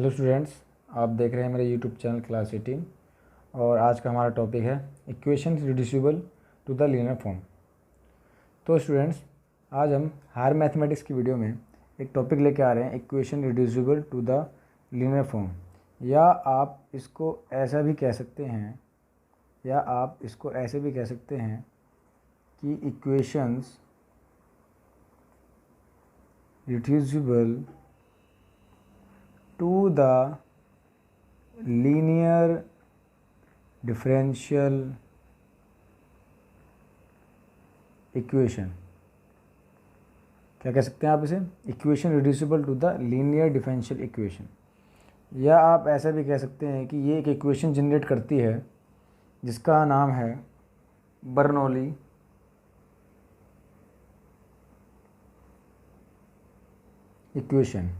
Hello students, आप देख रहे हैं मेरे यूट्यूब चैनल क्लास 18 और आज का हमारा टॉपिक है equation reducible to the linear form. तो स्टूडेंट्स, आज हम हायर मैथमेटिक्स की वीडियो में एक टॉपिक लेके आ रहे हैं, equation reducible to the linear form, या आप इसको ऐसा भी कह सकते हैं कि equations reducible to the linear differential equation। क्या कह सकते हैं आप इसे? Equation reducible to the linear differential equation, या आप ऐसा भी कह सकते हैं कि ये एक इक्वेशन जनरेट करती है जिसका नाम है बर्नौली इक्वेशन।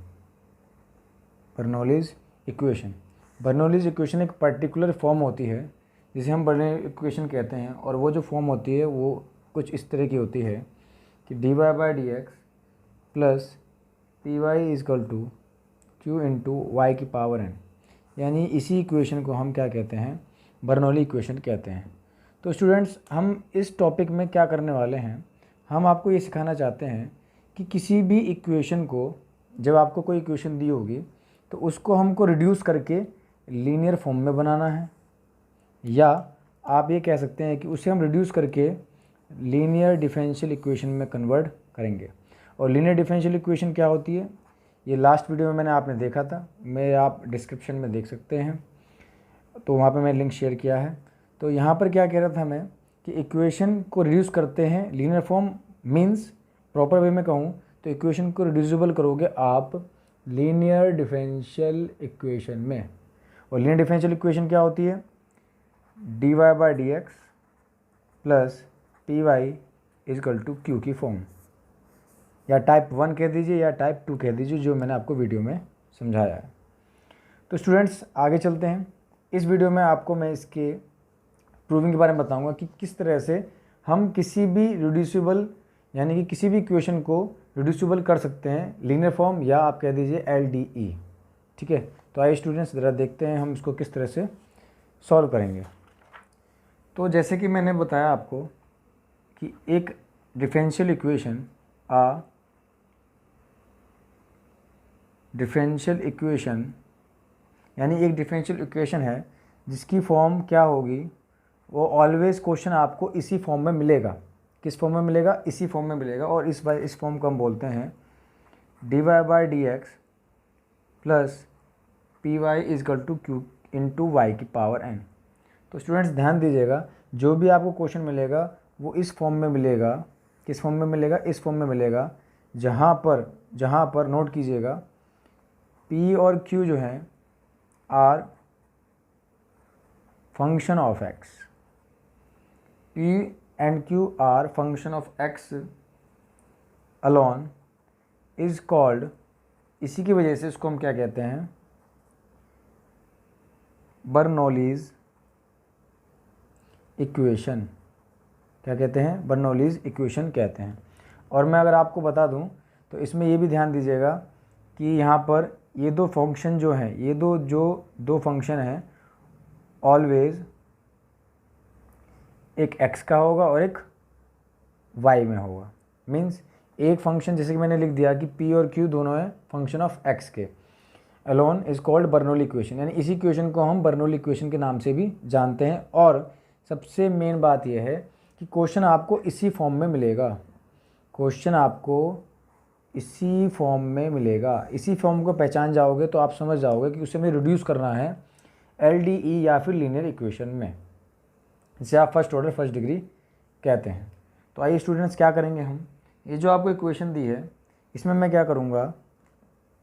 बर्नौलीज इक्वेशन एक पर्टिकुलर फॉर्म होती है जिसे हम बर्नौली इक्वेशन कहते हैं, और वो जो फॉर्म होती है वो कुछ इस तरह की होती है कि dy/dx plus py equal to q into y की पावर n, यानी इसी इक्वेशन को हम क्या कहते हैं? बर्नौली इक्वेशन कहते हैं। तो स्टूडेंट्स, हम इस टॉपिक में क्या करने वाले हैं, हम आपको ये सिखाना चाहते हैं कि किसी भी इक्वेशन को, जब आपको कोई इक्वेशन दी होगी तो उसको हमको रिड्यूस करके लीनियर फॉर्म में बनाना है, या आप ये कह सकते हैं कि उसे हम रिड्यूस करके लीनियर डिफरेंशियल इक्वेशन में कन्वर्ट करेंगे। और लीनियर डिफरेंशियल इक्वेशन क्या होती है, ये लास्ट वीडियो में आपने देखा था, आप डिस्क्रिप्शन में देख सकते हैं, तो वहाँ पे मैंने लिंक शेयर किया है। तो यहाँ पर क्या कह रहा था मैं कि इक्वेशन को रिड्यूस करते हैं linear form, means proper way में कहूँ तो इक्वेशन को रिड्यूसिबल करोगे आप लीनियर डिफरेंशियल इक्वेशन में। और लीनियर डिफरेंशियल इक्वेशन क्या होती है? dy/dx plus py equal to q की फॉर्म, या टाइप 1 कह दीजिए या टाइप 2 कह दीजिए, जो मैंने आपको वीडियो में समझाया है। तो स्टूडेंट्स, आगे चलते हैं। इस वीडियो में आपको मैं इसके प्रूविंग के बारे में बताऊंगा कि किस तरह से हम किसी भी रिड्यूसिबल, यानी कि किसी भी इक्वेशन को रिड्यूसिबल कर सकते हैं लीनियर फॉर्म, या आप कह दीजिए LDE। ठीक है, तो आइए स्टूडेंट्स ज़रा देखते हैं हम इसको किस तरह से सॉल्व करेंगे। तो जैसे कि मैंने बताया आपको कि एक डिफरेंशियल इक्वेशन यानी एक डिफरेंशियल इक्वेशन है जिसकी फॉर्म क्या होगी, वो ऑलवेज क्वेश्चन आपको इसी फॉर्म में मिलेगा। किस फॉर्म में मिलेगा? इसी फॉर्म में मिलेगा, और इस फॉर्म को हम बोलते हैं dy/dx plus py equal to q into y की पावर n। तो स्टूडेंट्स ध्यान दीजिएगा, जो भी आपको क्वेश्चन मिलेगा वो इस फॉर्म में मिलेगा। किस फॉर्म में मिलेगा? इस फॉर्म में मिलेगा, जहाँ पर नोट कीजिएगा p और q जो हैं are function of x, p and q are function of x alone is called, इसी की वजह से इसको हम क्या कहते हैं? Bernoulli's equation. क्या कहते हैं? बर्नौलीज इक्वेशन कहते हैं। और मैं अगर आपको बता दूं तो इसमें ये भी ध्यान दीजिएगा कि यहाँ पर ये दो फंक्शन जो हैं, ये दो फंक्शन हैं, ऑलवेज एक x का होगा और एक y में होगा। मीन्स एक फंक्शन, जैसे कि मैंने लिख दिया कि p और q दोनों हैं फंक्शन ऑफ x के, alone is called Bernoulli equation, यानी इसी इक्वेशन को हम बर्नौली इक्वेशन के नाम से भी जानते हैं। और सबसे मेन बात यह है कि क्वेश्चन आपको इसी फॉर्म में मिलेगा। इसी फॉर्म को पहचान जाओगे तो आप समझ जाओगे कि उसे हमें रिड्यूस करना है LDE या फिर लीनियर इक्वेशन में, जिसे आप फर्स्ट ऑर्डर फर्स्ट डिग्री कहते हैं। तो आइए स्टूडेंट्स, क्या करेंगे हम, ये जो आपको इक्वेशन दी है इसमें मैं क्या करूँगा,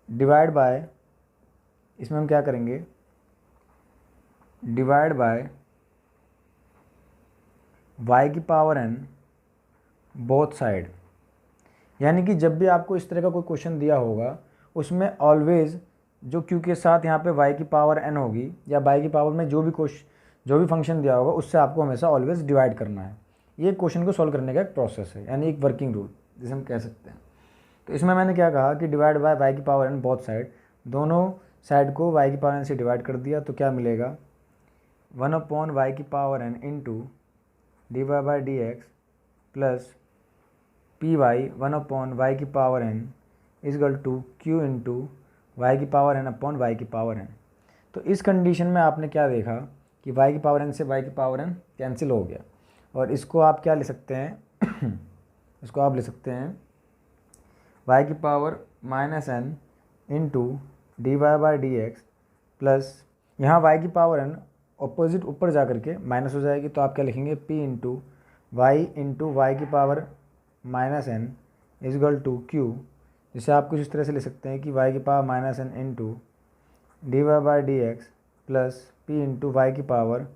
डिवाइड बाय y की पावर n बोथ साइड। यानी कि जब भी आपको इस तरह का कोई क्वेश्चन दिया होगा उसमें ऑलवेज जो q के साथ यहाँ पे y की पावर n होगी, या y की पावर में जो भी फंक्शन दिया होगा उससे आपको हमेशा ऑलवेज डिवाइड करना है। ये क्वेश्चन को सॉल्व करने का एक प्रोसेस है, यानी एक वर्किंग रूल जिसे हम कह सकते हैं। तो इसमें मैंने क्या कहा कि डिवाइड बाय y की पावर n बोथ साइड, दोनों साइड को y की पावर n से डिवाइड कर दिया तो क्या मिलेगा 1/y की power n into dy by d x plus p y 1/y की power n is equal to q into y की पावर n अपॉन y की पावर n। तो इस कंडीशन में आपने क्या देखा कि y की पावर n से y की पावर n कैंसिल हो गया, और इसको आप क्या ले सकते हैं इसको आप ले सकते हैं y की power -n into d y by d x plus यहाँ y की पावर n अपोजिट ऊपर जा करके माइनस हो जाएगी, तो आप क्या लिखेंगे p इंटू वाई की power -n is equal to q, जिसे आप कुछ इस तरह से ले सकते हैं कि y की power -n into d y by d x plus p into y की power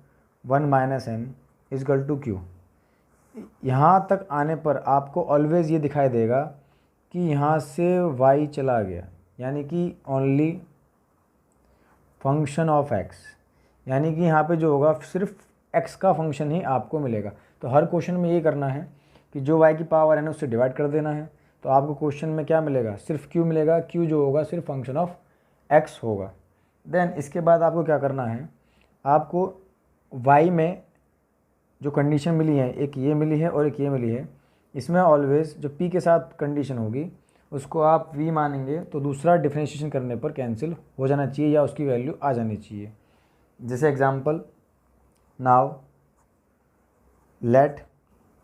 1 - n is equal to q। यहाँ तक आने पर आपको ऑलवेज़ ये दिखाई देगा कि यहाँ से y चला गया, यानी कि ओनली फंक्शन ऑफ x, यानी कि यहाँ पे जो होगा सिर्फ x का फंक्शन ही आपको मिलेगा। तो हर क्वेश्चन में ये करना है कि जो y की पावर n है उससे डिवाइड कर देना है, तो आपको क्वेश्चन में क्या मिलेगा, सिर्फ q मिलेगा। q जो होगा सिर्फ फंक्शन ऑफ x होगा। देन इसके बाद आपको क्या करना है, आपको y में जो कंडीशन मिली है, एक ये मिली है और एक ये मिली है, इसमें ऑलवेज़ जो p के साथ कंडीशन होगी उसको आप v मानेंगे तो दूसरा डिफरेंशिएशन करने पर कैंसिल हो जाना चाहिए या उसकी वैल्यू आ जानी चाहिए। जैसे एग्जांपल, नाउ लेट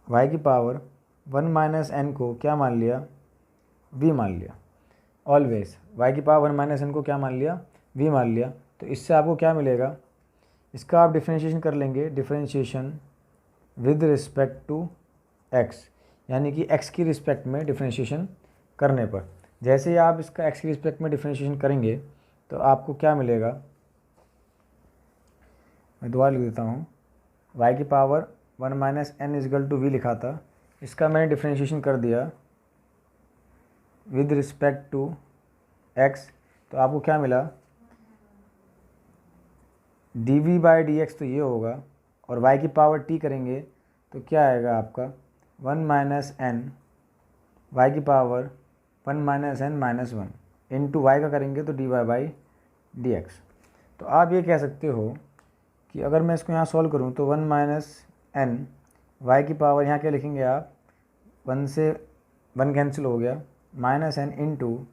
y की पावर 1 - n को क्या मान लिया, v मान लिया। ऑलवेज y की पावर 1 - n को क्या मान लिया, v मान लिया। तो इससे आपको क्या मिलेगा, इसका आप डिफरेंशिएशन कर लेंगे, differentiation with respect to x, यानी कि x की रिस्पेक्ट में डिफरेंशिएशन करने पर। जैसे ही आप इसका x की रिस्पेक्ट में डिफरेंशिएशन करेंगे तो आपको क्या मिलेगा, मैं दोबारा लिख देता हूँ, y की power 1 - n is equal to v लिखा था, इसका मैंने डिफरेंशिएशन कर दिया विद रिस्पेक्ट टू x, तो आपको क्या मिला dv बाई डी एक्स, तो ये होगा, और y की पावर t करेंगे तो क्या आएगा आपका 1 - n y की पावर 1 - n - 1 इंटू वाई का करेंगे तो dy बाई डी एक्स। तो आप ये कह सकते हो कि अगर मैं इसको यहाँ सॉल्व करूँ तो 1 - n y की पावर, यहाँ क्या लिखेंगे आप, 1 से 1 कैंसिल हो गया, -n into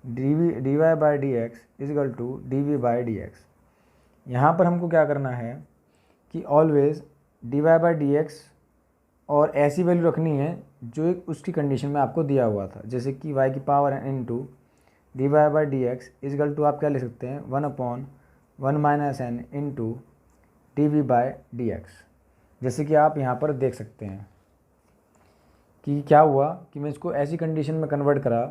d y by d x is equal to d v by d x. यहाँ पर हमको क्या करना है कि always d y by d x और ऐसी वैल्यू रखनी है जो एक उसकी कंडीशन में आपको दिया हुआ था, जैसे कि y की power n into d y by d x is equal to आप क्या ले सकते हैं 1/1 - n into d v by d x. जैसे कि आप यहाँ पर देख सकते हैं कि क्या हुआ कि मैं इसको ऐसी कंडीशन में कन्वर्ट करा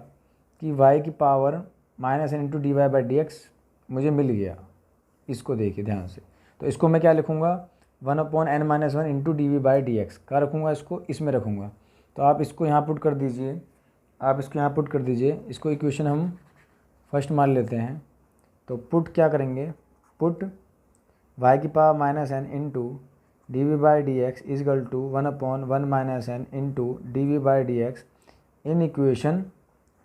कि y की power -n into d y by d x मुझे मिल गया। इसको देखिए ध्यान से, तो इसको मैं क्या लिखूँगा 1/n - 1 into d v by d x का रखूँगा, इसको इसमें रखूँगा। तो आप इसको यहाँ पुट कर दीजिए, आप इसको यहाँ पुट कर दीजिए, इसको इक्वेशन हम फर्स्ट मान लेते हैं। तो पुट क्या करेंगे, पुट y की power -n into d v by d x is equal to 1/1 - n into d v by d x in equation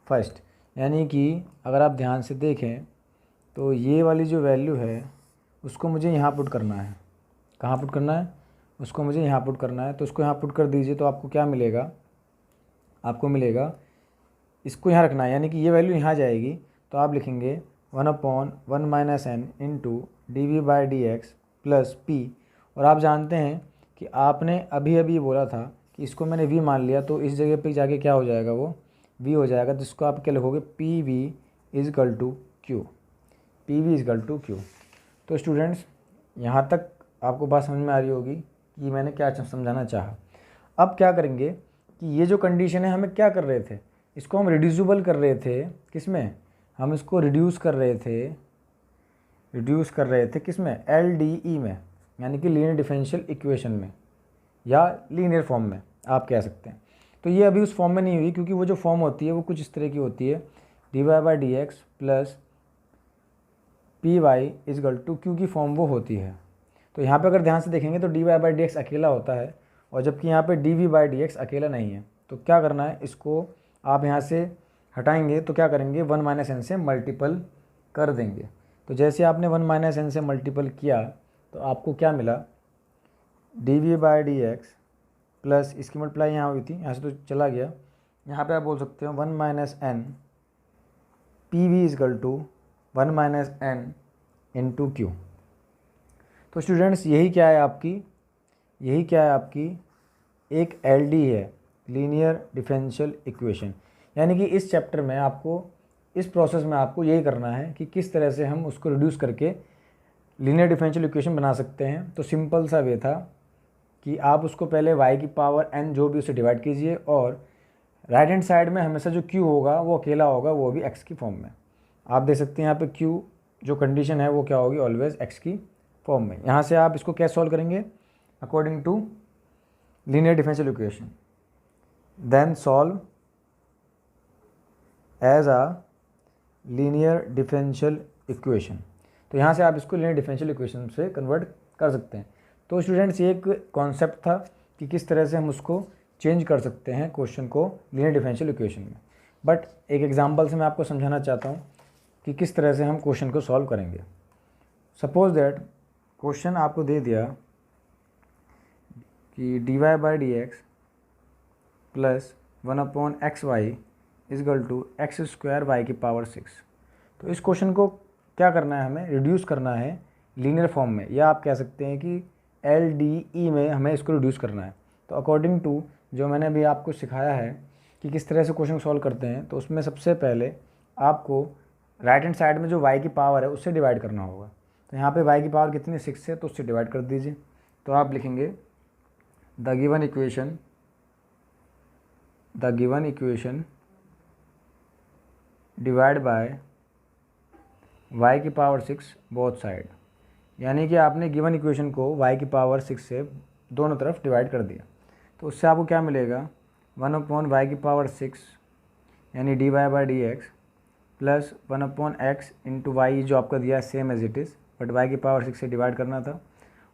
first. यानी कि अगर आप ध्यान से देखें तो ये वाली जो वैल्यू है उसको मुझे यहाँ पुट करना है। कहाँ पुट करना है, उसको मुझे यहाँ पुट करना है। तो उसको यहाँ पुट कर दीजिए, तो आपको क्या मिलेगा, आपको मिलेगा, इसको यहाँ रखना है, यानी कि ये वैल्यू यहाँ जाएगी। तो आप लिखेंगे 1/1 - n into d v by d x plus p. और आप जानते हैं कि आपने अभी अभी बोला था कि इसको मैंने v मान लिया, तो इस जगह पे जाके क्या हो जाएगा, वो v हो जाएगा। जिसको आप क्या लिखोगे, p v is equal to q, p v is equal to q. तो स्टूडेंट्स, यहाँ तक आपको बात समझ में आ रही होगी कि मैंने क्या समझाना चाहा। अब क्या करेंगे कि ये जो कंडीशन है, हमें क्या कर रहे थे, इसको हम रिड्यूसिबल कर रहे थे, किसमें, हम इसको रिड्यूस कर रहे थे किसमें, LDE में, यानी कि लीनियर डिफरेंशियल इक्वेशन में या लीनियर फॉर्म में आप कह सकते हैं। तो ये अभी उस फॉर्म में नहीं हुई, क्योंकि वो जो फॉर्म होती है वो कुछ इस तरह की होती है, d y by d x plus p y is equal to q की फॉर्म वो होती है। तो यहाँ पे अगर ध्यान से देखेंगे तो d y by d x अकेला होता है, और जबकि यहाँ पे d v by d x अकेला नहीं है। तो क्या करना है, इसको आप यहाँ से हटाएंगे तो क्या करेंगे, 1 - n से मल्टीपल कर देंगे। तो जैसे आपने 1 माइनस एन से मल्टीपल किया तो आपको क्या मिला, d v by d x plus इसकी मल्टीप्लाई यहाँ हुई थी, यहाँ से तो चला गया, यहाँ पे आप बोल सकते हो 1 minus n p v is equal to 1 minus n into q. तो स्टूडेंट्स यही क्या है आपकी एक एल डी है, लीनियर डिफरेंशियल इक्वेशन। यानी कि इस चैप्टर में आपको, इस प्रोसेस में आपको यही करना है कि किस तरह से हम उसको रिड्यूस करके लीनियर डिफरेंशियल इक्वेशन बना सकते हैं। तो सिंपल सा वे था कि आप उसको पहले y की पावर n जो भी उसे डिवाइड कीजिए, और राइट हैंड साइड में हमेशा जो q होगा वो अकेला होगा, वो भी x की फॉर्म में। आप देख सकते हैं यहाँ पे q जो कंडीशन है वो क्या होगी, ऑलवेज x की फॉर्म में। यहाँ से आप इसको कैसे सॉल्व करेंगे, according to linear differential equation, then solve as a linear differential equation. तो यहाँ से आप इसको लीनियर डिफरेंशियल इक्वेशन से कन्वर्ट कर सकते हैं। तो स्टूडेंट्स ये एक कॉन्सेप्ट था कि किस तरह से हम उसको चेंज कर सकते हैं क्वेश्चन को लीनियर डिफरेंशियल इक्वेशन में। बट एक एग्जांपल से मैं आपको समझाना चाहता हूँ कि किस तरह से हम क्वेश्चन को सॉल्व करेंगे। सपोज दैट क्वेश्चन आपको दे दिया कि d y by d x plus 1/xy is equal to x square y की पावर 6। तो इस क्वेश्चन को क्या करना है, हमें रिड्यूस करना है लीनियर फॉर्म में, या आप कह सकते हैं कि LDE में हमें इसको रिड्यूस करना है। तो अकॉर्डिंग टू जो मैंने अभी आपको सिखाया है कि किस तरह से क्वेश्चन सॉल्व करते हैं, तो उसमें सबसे पहले आपको राइट हैंड साइड में जो y की पावर है उससे डिवाइड करना होगा। तो यहाँ पे y की पावर कितनी 6 है, तो उससे डिवाइड कर दीजिए। तो आप लिखेंगे the given equation divide by y की पावर 6 बोथ साइड। यानी कि आपने गिवन इक्वेशन को y की पावर 6 से दोनों तरफ डिवाइड कर दिया। तो उससे आपको क्या मिलेगा, 1/y की पावर 6 यानी d y by d x plus 1/x into y जो आपका दिया है same as it is, but y की पावर 6 से डिवाइड करना था,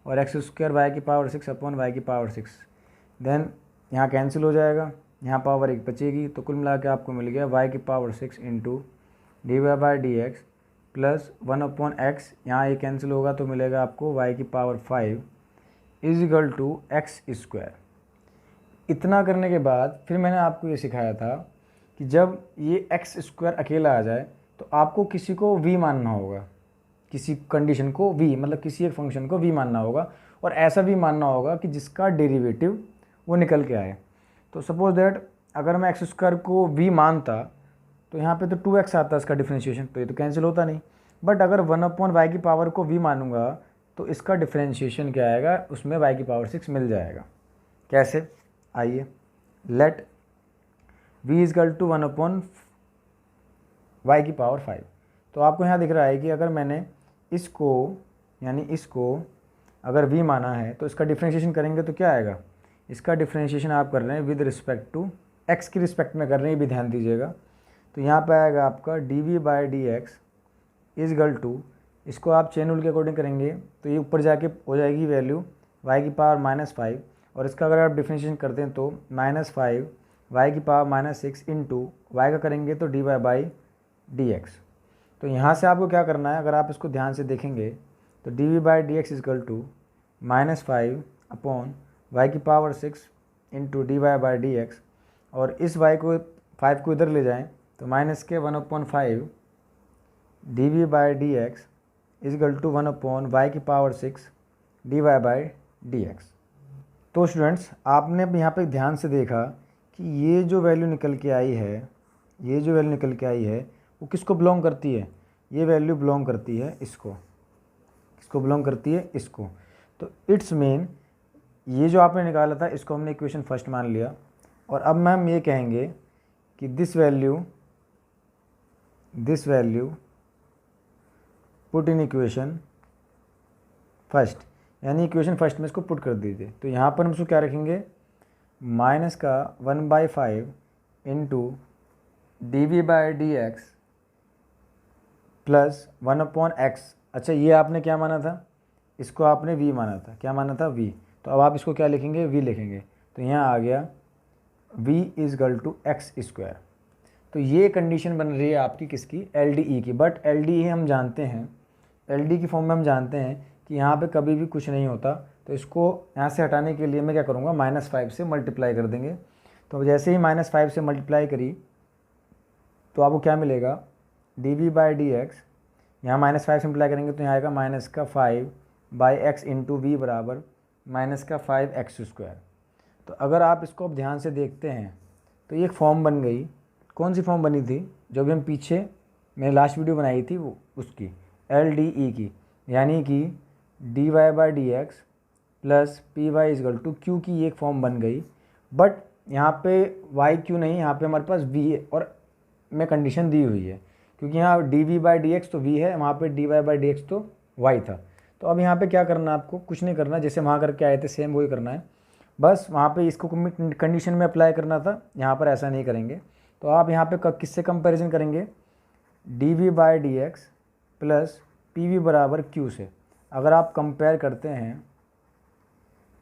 और एक्स स्क्वायर वाई की पावर 6 अपॉन वाई की पावर 6। देन यहाँ कैंसिल हो जाएगा, यहाँ पावर 1 बचेगी, तो कुल मिला के आपको मिल गया y की power 6 into d y by d x plus 1/x, यहाँ ये कैंसिल होगा तो मिलेगा आपको y की power 5 is equal to x square. इतना करने के बाद फिर मैंने आपको ये सिखाया था कि जब ये एक्स स्क्वायर अकेला आ जाए तो आपको किसी को v मानना होगा, किसी कंडीशन को v, मतलब किसी एक फंक्शन को v मानना होगा, और ऐसा v मानना होगा कि जिसका डेरिवेटिव वो निकल के आए। तो सपोज दैट अगर मैं एक्स स्क्वायर को v मानता तो यहाँ पे तो 2x आता है इसका डिफ्रेंशिएशन, तो ये तो कैंसिल होता नहीं। बट अगर 1/y की पावर को v मानूंगा तो इसका डिफ्रेंशिएशन क्या आएगा, उसमें y की पावर 6 मिल जाएगा। कैसे, आइए, late v is equal to 1/y की पावर 5। तो आपको यहाँ दिख रहा है कि अगर मैंने इसको, यानी इसको अगर v माना है तो इसका डिफ्रेंशिएशन करेंगे तो क्या आएगा, इसका डिफ्रेंशिएशन आप कर रहे हैं विद रिस्पेक्ट टू x की रिस्पेक्ट में कर रहे हैं, ये भी ध्यान दीजिएगा। तो यहाँ पे आएगा आपका d v by d x is equal to, इसको आप चेन रूल के अकॉर्डिंग करेंगे तो ये ऊपर जाके हो जाएगी वैल्यू y की पावर -5, और इसका अगर आप डिफ्रेंशिएशन करते हैं तो -5 y की पावर -6 इंटू वाई का करेंगे तो d y by d x. तो यहाँ से आपको क्या करना है, अगर आप इसको ध्यान से देखेंगे तो d v by d x is equal to -5 upon y की power 6 into d y by d x, और इस y को 5 को इधर ले जाएं तो माइनस के 1/5 d v by d x is equal to 1/y की power 6 d y by d x. तो स्टूडेंट्स आपने यहाँ पे ध्यान से देखा कि ये जो वैल्यू निकल के आई है, वो किसको बिलोंग करती है, ये वैल्यू बिलोंग करती है इसको, किसको बिलोंग करती है, इसको। तो इट्स मीन ये जो आपने निकाला था इसको हमने इक्वेशन फर्स्ट मान लिया, और अब मैम ये कहेंगे कि this value put in equation first, यानी इक्वेशन फर्स्ट में इसको पुट कर दीजिए। तो यहाँ पर हम इसको क्या रखेंगे, माइनस का 1/5 into d v by d x plus 1/x। अच्छा, ये आपने क्या माना था, इसको आपने v माना था, क्या माना था, v। तो अब आप इसको क्या लिखेंगे, v लिखेंगे। तो यहाँ आ गया v is equal to x square. तो ये कंडीशन बन रही है आपकी किसकी, LDE की। बट LDE हम जानते हैं एल डी की फॉर्म में हम जानते हैं कि यहाँ पे कभी भी कुछ नहीं होता, तो इसको यहाँ से हटाने के लिए मैं क्या करूँगा, -5 से मल्टीप्लाई कर देंगे। तो अब जैसे ही -5 से मल्टीप्लाई करी तो आपको क्या मिलेगा, dv/dx, यहाँ -5 से मल्टीप्लाई करेंगे तो यहाँ आएगा -5/x इंटू वी बराबर -5x²। तो अगर आप इसको अब ध्यान से देखते हैं तो ये एक फॉर्म बन गई। कौन सी फॉर्म बनी थी, जो भी हम पीछे मैंने लास्ट वीडियो बनाई थी वो उसकी LDE की, यानी कि dy/dx प्लस py = q की ये एक फॉर्म बन गई। बट यहाँ पे y q नहीं, यहाँ पे हमारे पास v है और में कंडीशन दी हुई है, क्योंकि यहाँ dv/dx तो v है, वहाँ पे dy/dx तो y था। तो अब यहाँ पे क्या करना है, आपको कुछ नहीं करना, जैसे वहाँ करके आए थे सेम वही करना है, बस वहाँ पे इसको कंडीशन में अप्लाई करना था, यहाँ पर ऐसा नहीं करेंगे। तो आप यहाँ पे किससे कंपैरिजन करेंगे, dv/dx प्लस pv बराबर q से। अगर आप कंपेयर करते हैं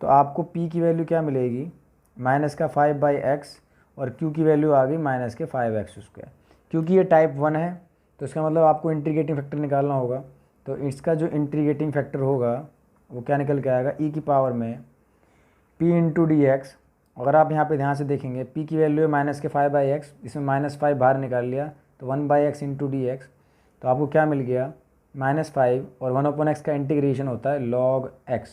तो आपको p की वैल्यू क्या मिलेगी, -5/x, और q की वैल्यू आ गई -5x²। क्योंकि ये टाइप 1 है तो इसका मतलब आपको इंटीग्रेटिंग फैक्टर निकालना होगा। तो इसका जो इंटीग्रेटिंग फैक्टर होगा वो क्या निकल के आएगा, e की पावर में p इंटू dx। अगर आप यहाँ पे ध्यान से देखेंगे p की वैल्यू है -5/x, इसमें -5 बाहर निकाल लिया तो 1/x इंटू dx। तो आपको क्या मिल गया, -5, और 1/x का इंटीग्रेशन होता है log x,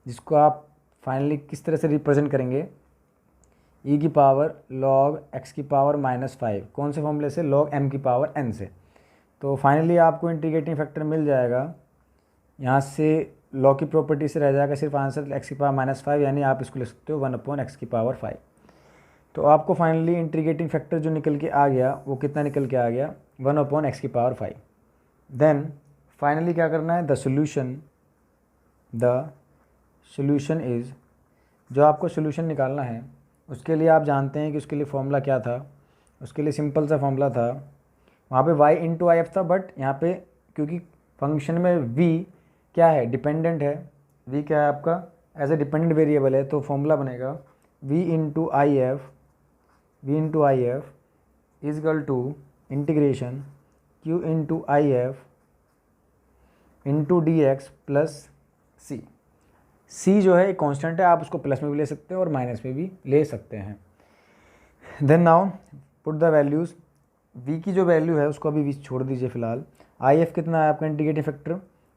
जिसको आप फाइनली किस तरह से रिप्रेजेंट करेंगे, e की पावर log x की पावर -5, कौन से फॉर्मूले से, log m की पावर n से। तो फाइनली आपको इंटीग्रेटिंग फैक्टर मिल जाएगा, यहाँ से लॉ की प्रॉपर्टी से रह जाएगा सिर्फ आंसर x की पावर -5, यानी आप इसको लिख सकते हो 1/x की पावर 5। तो आपको फाइनली इंटीग्रेटिंग फैक्टर जो निकल के आ गया वो कितना निकल के आ गया, 1/x की पावर 5। देन फाइनली क्या करना है, द सोल्यूशन इज़, जो आपको सोल्यूशन निकालना है उसके लिए आप जानते हैं कि उसके लिए फॉर्मूला क्या था। उसके लिए सिंपल सा फॉर्मूला था, वहाँ पे y इंटू आई था, बट यहाँ पे क्योंकि फंक्शन में v क्या है, डिपेंडेंट है, v क्या है आपका एज ए डिपेंडेंट वेरिएबल है, तो फॉर्मूला बनेगा v into I F is equal to integration q into I F into d x plus c जो है एक कॉन्स्टेंट है, आप उसको प्लस में भी ले सकते हैं और माइनस में भी ले सकते हैं। Then now put the values, v की जो वैल्यू है उसको अभी v छोड़ दीजिए फिलहाल। आई एफ कितना है आपका इंटीग्रेटिंग फैक्टर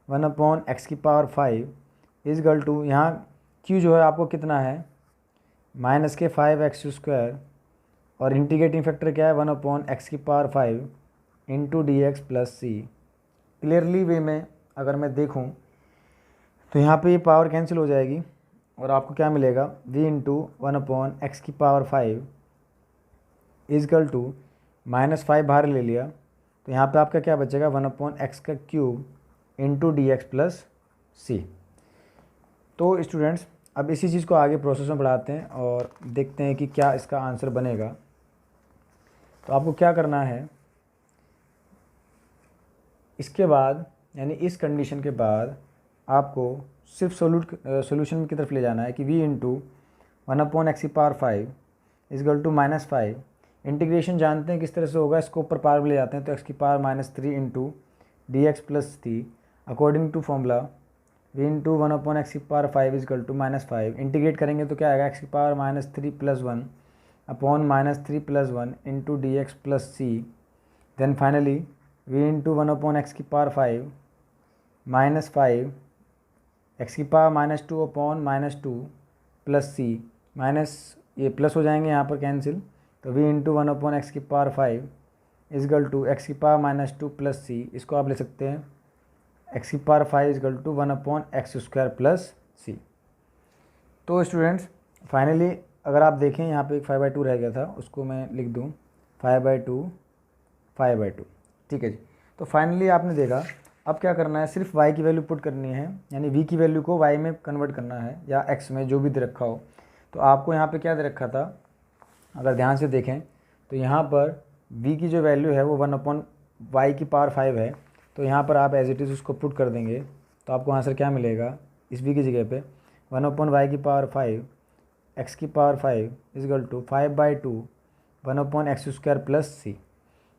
1/x की पावर 5 इजगल टू, यहाँ q जो है आपको कितना है -5x², और इंटीग्रेटिंग फैक्टर क्या है 1/x की power 5 into d x plus c. Clearly वे में अगर मैं देखूँ तो यहाँ पे ये पावर कैंसिल हो जाएगी और आपको क्या मिलेगा, v इंटू 1/x की पावर 5 इजकल टू -5 बाहर ले लिया तो यहाँ पे आपका क्या बचेगा 1/x का cube into d x plus c. तो स्टूडेंट्स अब इसी चीज़ को आगे प्रोसेस में बढ़ाते हैं और देखते हैं कि क्या इसका आंसर बनेगा। तो आपको क्या करना है, इसके बाद यानी इस कंडीशन के बाद आपको सिर्फ सोल्यूशन की तरफ ले जाना है कि v इंटू 1/x की पावर 5 इजगल टू -5। इंटीग्रेशन जानते हैं किस तरह से होगा, इसको ऊपर पावर में ले जाते हैं तो x की power -3 into d x plus t according to formula v into 1/x की पावर 5 इजगल टू -5। इंटीग्रेट करेंगे तो क्या आएगा, x की power -3 + 1 upon -3 + 1 into d x plus c. Then finally v into 1/x की पावर 5 -5 x की power -2 upon -2 plus c, minus ये plus हो जाएंगे यहाँ पर कैंसिल, तो v इंटू 1/x की पावर 5 इजगल टू x की पावर -2 प्लस सी। इसको आप ले सकते हैं x की power 5 is equal to 1/x² plus c. तो स्टूडेंट्स फाइनली अगर आप देखें यहाँ पे 5/2 रह गया था, उसको मैं लिख दूँ 5/2 ठीक है जी। तो फाइनली आपने देखा, अब क्या करना है, सिर्फ y की वैल्यू पुट करनी है, यानी v की वैल्यू को y में कन्वर्ट करना है या x में, जो भी दे रखा हो। तो आपको यहाँ पे क्या दे रखा था, अगर ध्यान से देखें तो यहाँ पर v की जो वैल्यू है वो 1/y की पावर 5 है। तो यहाँ पर आप एज इट इज़ उसको पुट कर देंगे तो आपको आंसर क्या मिलेगा, इस v की जगह पे 1/y की पावर 5 x की power 5 is equal to 5/2 1/x² plus c.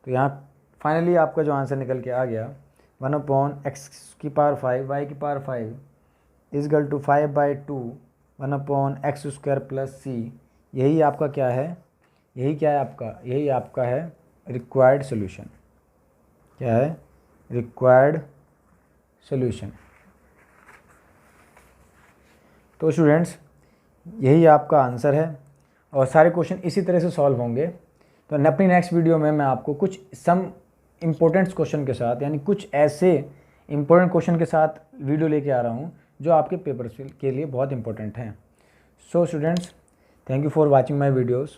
तो यहाँ फाइनली आपका जो आंसर निकल के आ गया 1/x⁵ y की power 5 is equal to 5/2 1/x² plus c। यही आपका क्या है, यही क्या है आपका, यही आपका है रिक्वायर्ड सॉल्यूशन। क्या है? Required solution. तो स्टूडेंट्स यही आपका आंसर है और सारे क्वेश्चन इसी तरह से सॉल्व होंगे। तो अपनी नेक्स्ट वीडियो में मैं आपको कुछ सम इम्पोर्टेंट क्वेश्चन के साथ, यानी कुछ ऐसे इम्पोर्टेंट क्वेश्चन के साथ वीडियो लेके आ रहा हूँ जो आपके पेपर के लिए बहुत इंपॉर्टेंट हैं। So students, thank you for watching my videos.